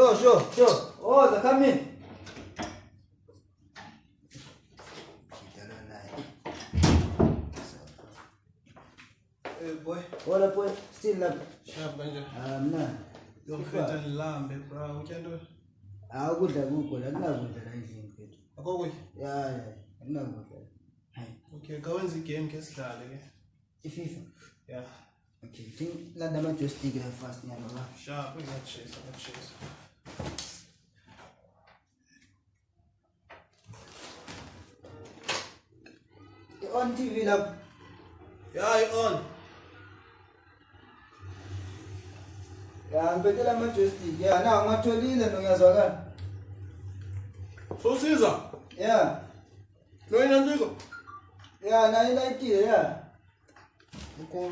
Sure. Oh, the come in. Hey boy. Hola pues, still love. Sharp manje. Mna. Yongifetha nilambe bro. Utyando. Ukudla kukho la kunakudla la endlini mfethu. Akokho. Ya, kunakudla. Hayi. Okay, kawenza igame ke sidlale ke. iFIFA. Yeah. Okay, think landa ama joystick la fast nyalo ba. Sharp ngachase. On TV la. Yeah, you on. Ya, ngibethela ama joystick. Ya, na ungatholile nongiyazwakala. So siza. Ya. Lo inandiko. Ya, na ilayitile ya. Uko.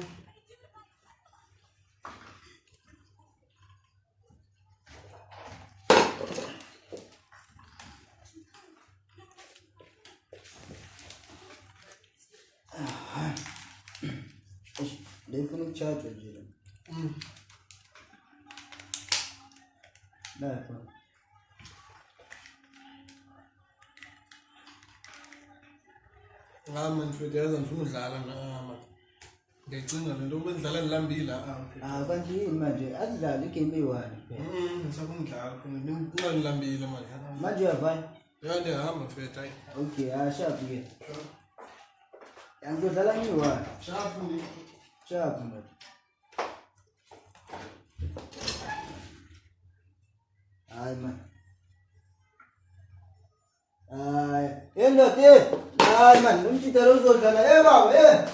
Ndifuna ukucharge nje la. Lapha. Ngama mfethu ngifuna udlala ngama. Ngicinga lento ubendlala nilambile Kanti yini manje asidlale igame eyi-1 phela. Ngisafuna udlala khona nilambile manje. Manje uyavana? Ya ndihamba mfethu hayi. Okay, sharp ke. Ngizodlala ngiyi-1. Sharp ndi. Sharp manje. Hayi man. Hayi, ndoda, hayi man, umtshitha lo uzodlala baba,